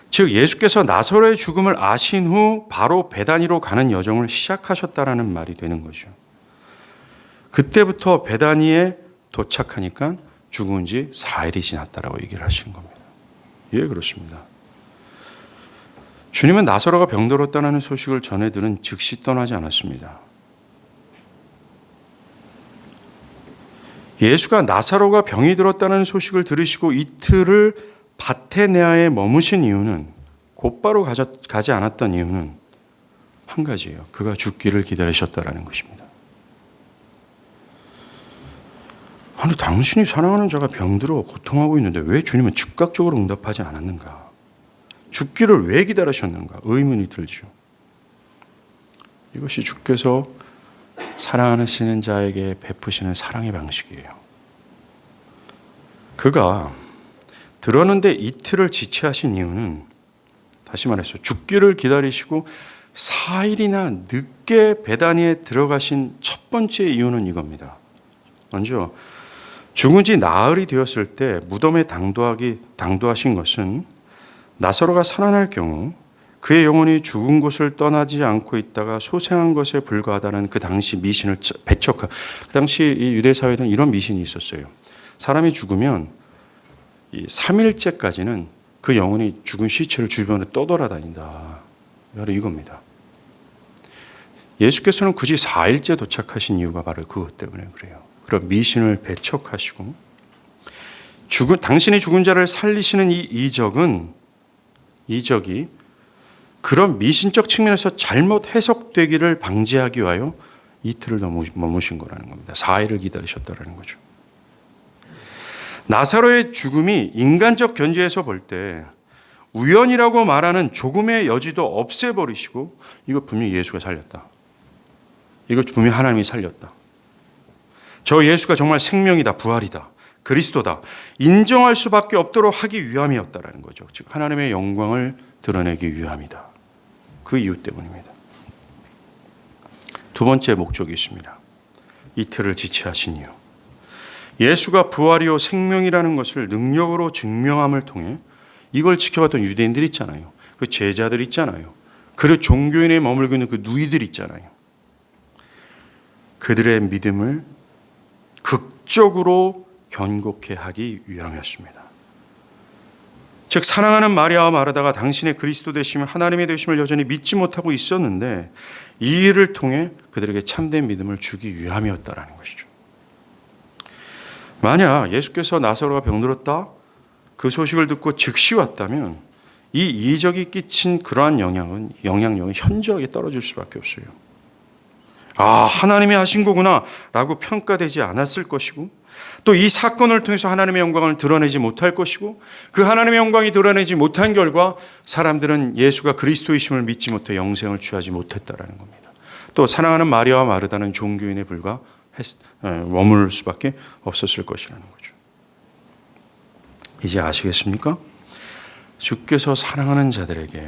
즉 예수께서 나사로의 죽음을 아신 후 바로 베다니로 가는 여정을 시작하셨다라는 말이 되는 거죠. 그때부터 베다니에 도착하니까 죽은 지 4일이 지났다라고 얘기를 하신 겁니다. 예, 그렇습니다. 주님은 나사로가 병들었다는 소식을 전해 들은 즉시 떠나지 않았습니다. 예수가 나사로가 병이 들었다는 소식을 들으시고 이틀을 바테네아에 머무신 이유는, 곧바로 가지 않았던 이유는 한 가지예요. 그가 죽기를 기다리셨다라는 것입니다. 아니, 당신이 사랑하는 자가 병들어 고통하고 있는데 왜 주님은 즉각적으로 응답하지 않았는가? 죽기를 왜 기다리셨는가? 의문이 들죠. 이것이 주께서 사랑하시는 자에게 베푸시는 사랑의 방식이에요. 그가 들었는데 이틀을 지체하신 이유는, 다시 말해서 죽기를 기다리시고 4일이나 늦게 베다니에 들어가신 첫 번째 이유는 이겁니다. 먼저 죽은 지 나흘이 되었을 때 무덤에 당도하신 것은 나사로가 살아날 경우 그의 영혼이 죽은 곳을 떠나지 않고 있다가 소생한 것에 불과하다는 그 당시 미신을 배척한, 그 당시 이 유대 사회에는 이런 미신이 있었어요. 사람이 죽으면 이 3일째까지는 그 영혼이 죽은 시체를 주변에 떠돌아다닌다. 바로 이겁니다. 예수께서는 굳이 4일째 도착하신 이유가 바로 그것 때문에 그래요. 그런 미신을 배척하시고 당신이 죽은 자를 살리시는 이 이적이 그런 미신적 측면에서 잘못 해석되기를 방지하기 위하여 이틀을 머무신 거라는 겁니다. 4일을 기다리셨다는 거죠. 나사로의 죽음이 인간적 견지에서 볼 때 우연이라고 말하는 조금의 여지도 없애버리시고 이거 분명히 예수가 살렸다. 이거 분명히 하나님이 살렸다. 저 예수가 정말 생명이다, 부활이다, 그리스도다 인정할 수밖에 없도록 하기 위함이었다라는 거죠. 즉 하나님의 영광을 드러내기 위함이다. 그 이유 때문입니다. 두 번째 목적이 있습니다. 이틀을 지체하신 이유. 예수가 부활이요 생명이라는 것을 능력으로 증명함을 통해 이걸 지켜봤던 유대인들 있잖아요. 그 제자들 있잖아요. 그리고 종교인에 머물고 있는 그 누이들 있잖아요. 그들의 믿음을 극적으로 견고케 하기 위함이었습니다. 즉 사랑하는 마리아와 마르다가 당신의 그리스도 되심을 하나님의 되심을 여전히 믿지 못하고 있었는데 이 일을 통해 그들에게 참된 믿음을 주기 위함이었다라는 것이죠. 만약 예수께서 나사로가 병들었다 그 소식을 듣고 즉시 왔다면 이 이적이 끼친 그러한 영향력은 현저하게 떨어질 수밖에 없어요. 하나님이 하신 거구나 라고 평가되지 않았을 것이고 또 이 사건을 통해서 하나님의 영광을 드러내지 못할 것이고 그 하나님의 영광이 드러내지 못한 결과 사람들은 예수가 그리스도이심을 믿지 못해 영생을 취하지 못했다라는 겁니다. 또 사랑하는 마리아와 마르다는 종교인에 불과 머무를 수밖에 없었을 것이라는 거죠. 이제 아시겠습니까? 주께서 사랑하는 자들에게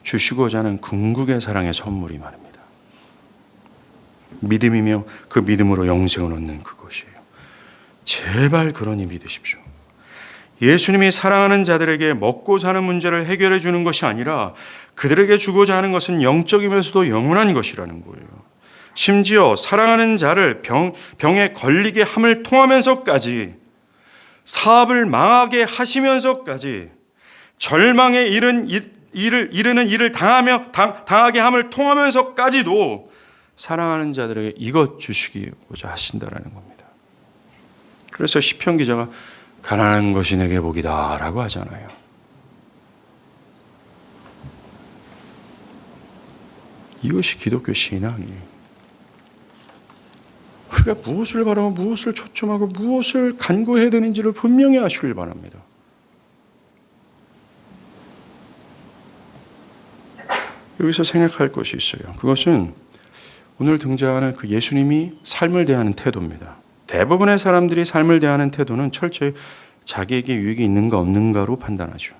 주시고자 하는 궁극의 사랑의 선물이 말입니다. 믿음이며 그 믿음으로 영생을 얻는 그것이에요. 제발 그러니 믿으십시오. 예수님이 사랑하는 자들에게 먹고 사는 문제를 해결해 주는 것이 아니라 그들에게 주고자 하는 것은 영적이면서도 영원한 것이라는 거예요. 심지어 사랑하는 자를 병에 걸리게 함을 통하면서까지 사업을 망하게 하시면서까지 절망에 이르는 일을 당하게 함을 통하면서까지도 사랑하는 자들에게 이것 주시고자 하신다라는 겁니다. 그래서 시편 기자가 가난한 것이 내게 복이다 라고 하잖아요. 이것이 기독교 신앙이에요. 우리가 무엇을 바라고 무엇을 초점하고 무엇을 간구해야 되는지를 분명히 아시길 바랍니다. 여기서 생각할 것이 있어요. 그것은 오늘 등장하는 그 예수님이 삶을 대하는 태도입니다. 대부분의 사람들이 삶을 대하는 태도는 철저히 자기에게 유익이 있는가 없는가로 판단하죠.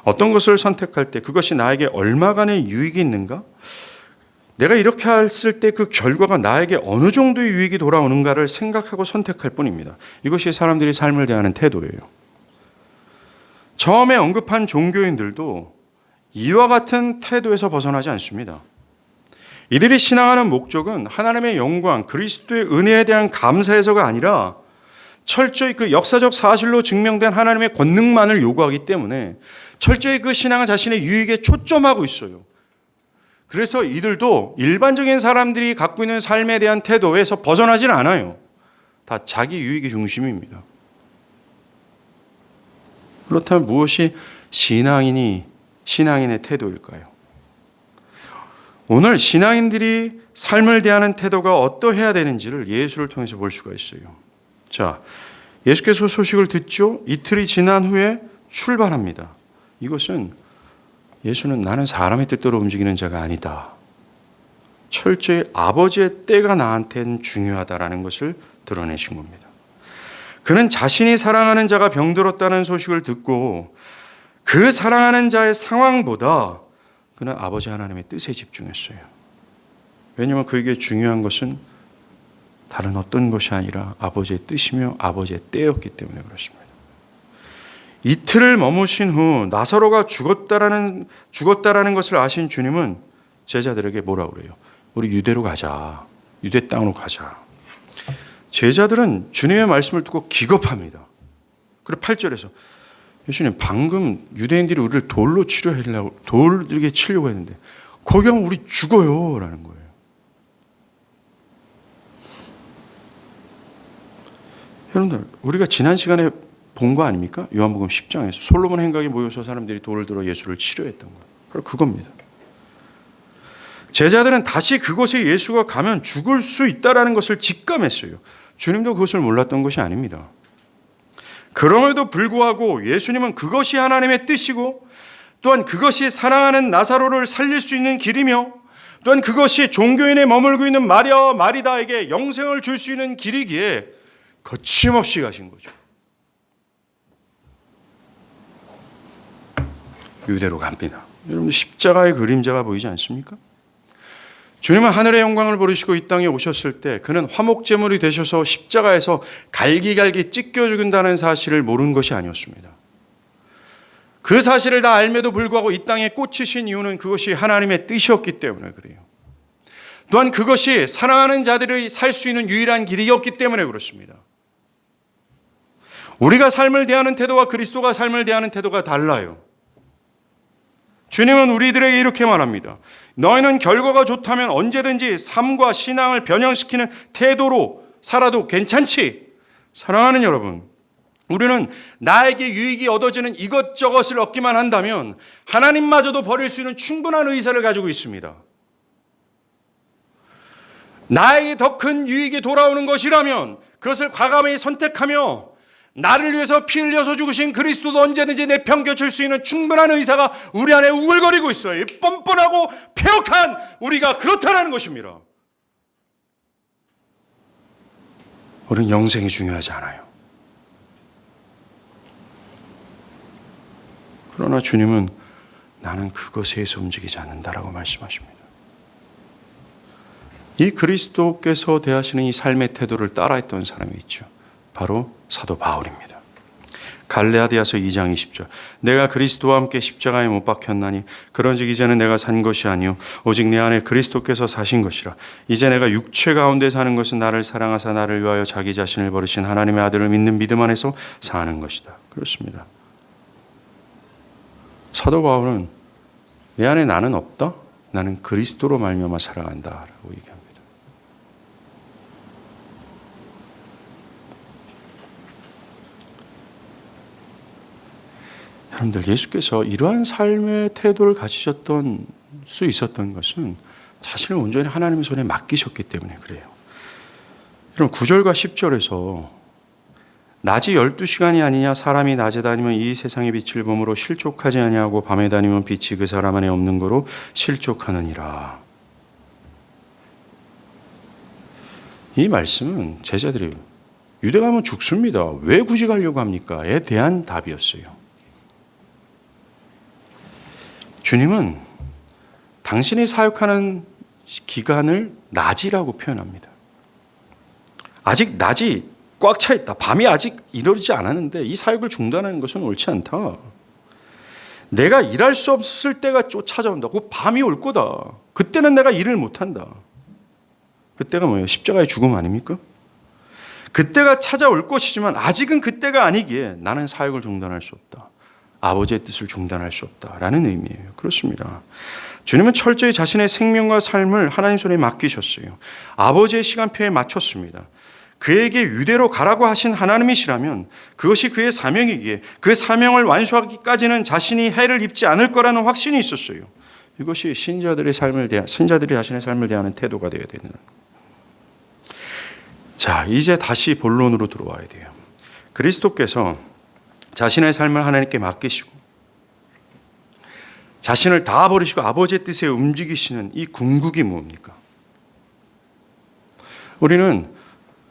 어떤 것을 선택할 때 그것이 나에게 얼마간의 유익이 있는가? 내가 이렇게 했을 때 그 결과가 나에게 어느 정도의 유익이 돌아오는가를 생각하고 선택할 뿐입니다. 이것이 사람들이 삶을 대하는 태도예요. 처음에 언급한 종교인들도 이와 같은 태도에서 벗어나지 않습니다. 이들이 신앙하는 목적은 하나님의 영광, 그리스도의 은혜에 대한 감사에서가 아니라 철저히 그 역사적 사실로 증명된 하나님의 권능만을 요구하기 때문에 철저히 그 신앙은 자신의 유익에 초점하고 있어요. 그래서 이들도 일반적인 사람들이 갖고 있는 삶에 대한 태도에서 벗어나질 않아요. 다 자기 유익이 중심입니다. 그렇다면 무엇이 신앙인의 태도일까요? 오늘 신앙인들이 삶을 대하는 태도가 어떠해야 되는지를 예수를 통해서 볼 수가 있어요. 자, 예수께서 소식을 듣죠. 이틀이 지난 후에 출발합니다. 이것은 예수는 나는 사람의 뜻대로 움직이는 자가 아니다. 철저히 아버지의 때가 나한테는 중요하다라는 것을 드러내신 겁니다. 그는 자신이 사랑하는 자가 병들었다는 소식을 듣고 그 사랑하는 자의 상황보다 그는 아버지 하나님의 뜻에 집중했어요. 왜냐하면 그에게 중요한 것은 다른 어떤 것이 아니라 아버지의 뜻이며 아버지의 때였기 때문에 그렇습니다. 이틀을 머무신 후 나사로가 죽었다라는 것을 아신 주님은 제자들에게 뭐라 그래요? 우리 유대로 가자. 유대 땅으로 가자. 제자들은 주님의 말씀을 듣고 기겁합니다. 그리고 8절에서 예수님 방금 유대인들이 우리를 돌로 치려고 했는데 거기 가면 우리 죽어요 라는 거예요. 여러분들, 우리가 지난 시간에 본 거 아닙니까? 요한복음 10장에서 솔로몬 행각에 모여서 사람들이 돌을 들어 예수를 치료했던 거. 바로 그겁니다. 제자들은 다시 그곳에 예수가 가면 죽을 수 있다라는 것을 직감했어요. 주님도 그것을 몰랐던 것이 아닙니다. 그럼에도 불구하고 예수님은 그것이 하나님의 뜻이고 또한 그것이 사랑하는 나사로를 살릴 수 있는 길이며 또한 그것이 종교인에 머물고 있는 마리아와 마리다에게 영생을 줄 수 있는 길이기에 거침없이 가신 거죠. 유대로 갑니다. 여러분, 십자가의 그림자가 보이지 않습니까? 주님은 하늘의 영광을 버리시고 이 땅에 오셨을 때 그는 화목제물이 되셔서 십자가에서 갈기갈기 찢겨 죽인다는 사실을 모르는 것이 아니었습니다. 그 사실을 다 알매도 불구하고 이 땅에 꽂히신 이유는 그것이 하나님의 뜻이었기 때문에 그래요. 또한 그것이 사랑하는 자들이 살 수 있는 유일한 길이었기 때문에 그렇습니다. 우리가 삶을 대하는 태도와 그리스도가 삶을 대하는 태도가 달라요. 주님은 우리들에게 이렇게 말합니다. 너희는 결과가 좋다면 언제든지 삶과 신앙을 변형시키는 태도로 살아도 괜찮지. 사랑하는 여러분, 우리는 나에게 유익이 얻어지는 이것저것을 얻기만 한다면 하나님마저도 버릴 수 있는 충분한 의사를 가지고 있습니다. 나에게 더 큰 유익이 돌아오는 것이라면 그것을 과감히 선택하며 나를 위해서 피 흘려서 죽으신 그리스도도 언제든지 내팽겨칠 수 있는 충분한 의사가 우리 안에 우글거리고 있어요. 뻔뻔하고 폐역한 우리가 그렇다는 것입니다. 우리는 영생이 중요하지 않아요. 그러나 주님은 나는 그것에 의해서 움직이지 않는다라고 말씀하십니다. 이 그리스도께서 대하시는 이 삶의 태도를 따라했던 사람이 있죠. 바로 사도 바울입니다. 갈라디아서 2장 20절. 내가 그리스도와 함께 십자가에 못 박혔나니 그런즉 이제는 내가 산 것이 아니요 오직 내 안에 그리스도께서 사신 것이라. 이제 내가 육체 가운데 사는 것은 나를 사랑하사 나를 위하여 자기 자신을 버리신 하나님의 아들을 믿는 믿음 안에서 사는 것이다. 그렇습니다. 사도 바울은 내 안에 나는 없다. 나는 그리스도로 말미암아 살아간다라고 얘기합니다. 여러분들, 예수께서 이러한 삶의 태도를 가지셨던 수 있었던 것은 자신을 온전히 하나님의 손에 맡기셨기 때문에 그래요. 여러분, 9절과 10절에서 낮이 12시간이 아니냐 사람이 낮에 다니면 이 세상의 빛을 보므로 실족하지 아니하고 밤에 다니면 빛이 그 사람 안에 없는 거로 실족하느니라. 이 말씀은 제자들이 유대 가면 죽습니다. 왜 굳이 가려고 합니까?에 대한 답이었어요. 주님은 당신이 사역하는 기간을 낮이라고 표현합니다. 아직 낮이 꽉 차 있다. 밤이 아직 이루어지지 않았는데 이 사역을 중단하는 것은 옳지 않다. 내가 일할 수 없을 때가 찾아온다. 그 밤이 올 거다. 그때는 내가 일을 못한다. 그때가 뭐예요? 십자가의 죽음 아닙니까? 그때가 찾아올 것이지만 아직은 그때가 아니기에 나는 사역을 중단할 수 없다. 아버지의 뜻을 중단할 수 없다라는 의미예요. 그렇습니다. 주님은 철저히 자신의 생명과 삶을 하나님 손에 맡기셨어요. 아버지의 시간표에 맞췄습니다. 그에게 유대로 가라고 하신 하나님이시라면 그것이 그의 사명이기에 그 사명을 완수하기까지는 자신이 해를 입지 않을 거라는 확신이 있었어요. 이것이 신자들이 자신의 삶을 대하는 태도가 되어야 되는 거예요. 자, 이제 다시 본론으로 들어와야 돼요. 그리스도께서 자신의 삶을 하나님께 맡기시고 자신을 다 버리시고 아버지의 뜻에 움직이시는 이 궁극이 뭡니까? 우리는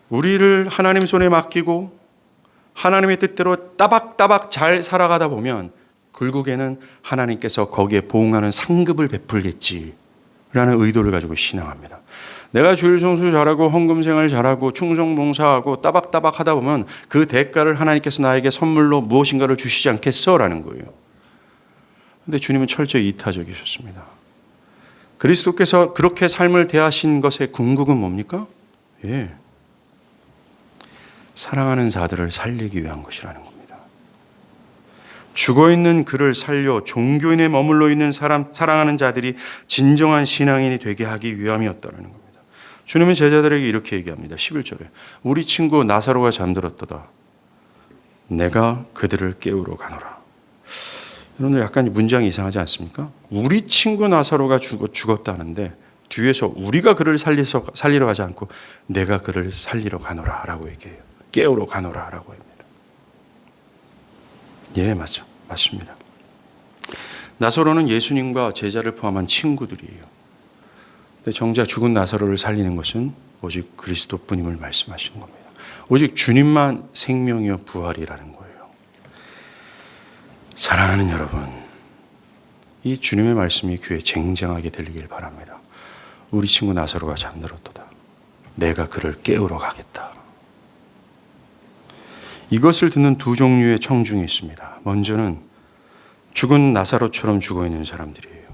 우리를 하나님 손에 맡기고 하나님의 뜻대로 따박따박 잘 살아가다 보면 결국에는 하나님께서 거기에 보응하는 상급을 베풀겠지라는 의도를 가지고 신앙합니다. 내가 주일 성수 잘하고 헌금 생활 잘하고 충성 봉사하고 따박따박 하다 보면 그 대가를 하나님께서 나에게 선물로 무엇인가를 주시지 않겠어라는 거예요. 그런데 주님은 철저히 이타적이셨습니다. 그리스도께서 그렇게 삶을 대하신 것의 궁극은 뭡니까? 예, 사랑하는 자들을 살리기 위한 것이라는 겁니다. 죽어있는 그를 살려 종교인에 머물러 있는 사랑하는 자들이 진정한 신앙인이 되게 하기 위함이었다는 겁니다. 주님은 제자들에게 이렇게 얘기합니다. 11절에 우리 친구 나사로가 잠들었도다. 내가 그들을 깨우러 가노라. 여러분들 약간 문장이 이상하지 않습니까? 우리 친구 나사로가 죽었다는데 뒤에서 우리가 그를 살리러 가지 않고 내가 그를 살리러 가노라 라고 얘기해요. 깨우러 가노라 라고 합니다. 예, 맞습니다. 나사로는 예수님과 제자를 포함한 친구들이에요. 근데 정작 죽은 나사로를 살리는 것은 오직 그리스도뿐임을 말씀하시는 겁니다. 오직 주님만 생명이요 부활이라는 거예요. 사랑하는 여러분, 이 주님의 말씀이 귀에 쟁쟁하게 들리길 바랍니다. 우리 친구 나사로가 잠들었도다. 내가 그를 깨우러 가겠다. 이것을 듣는 두 종류의 청중이 있습니다. 먼저는 죽은 나사로처럼 죽어 있는 사람들이에요.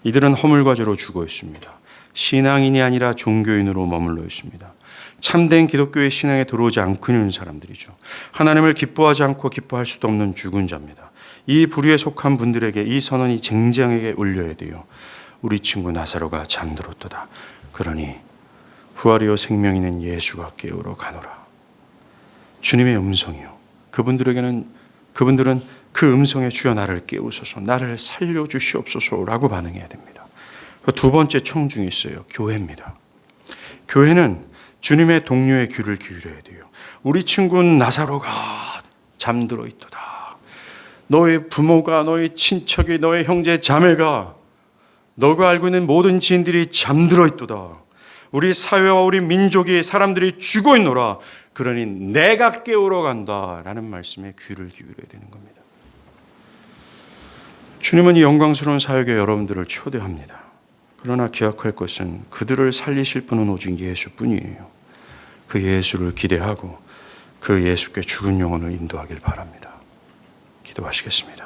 이들은 허물과 죄로 죽어 있습니다. 신앙인이 아니라 종교인으로 머물러 있습니다. 참된 기독교의 신앙에 들어오지 않고 있는 사람들이죠. 하나님을 기뻐하지 않고 기뻐할 수도 없는 죽은 자입니다. 이 부류에 속한 분들에게 이 선언이 쟁쟁하게 울려야 돼요. 우리 친구 나사로가 잠들었도다. 그러니 부활이요 생명이는 예수가 깨우러 가노라. 주님의 음성이요. 그분들은 그 음성에 주여 나를 깨우소서, 나를 살려주시옵소서라고 반응해야 됩니다. 두 번째 청중이 있어요. 교회입니다. 교회는 주님의 동료의 귀를 기울여야 돼요. 우리 친구 나사로가 잠들어 있도다. 너의 부모가, 너의 친척이, 너의 형제 자매가, 너가 알고 있는 모든 지인들이 잠들어 있도다. 우리 사회와 우리 민족이 사람들이 죽어 있노라. 그러니 내가 깨우러 간다라는 말씀에 귀를 기울여야 되는 겁니다. 주님은 이 영광스러운 사역에 여러분들을 초대합니다. 그러나 기억할 것은 그들을 살리실 분은 오직 예수뿐이에요. 그 예수를 기대하고 그 예수께 죽은 영혼을 인도하길 바랍니다. 기도하시겠습니다.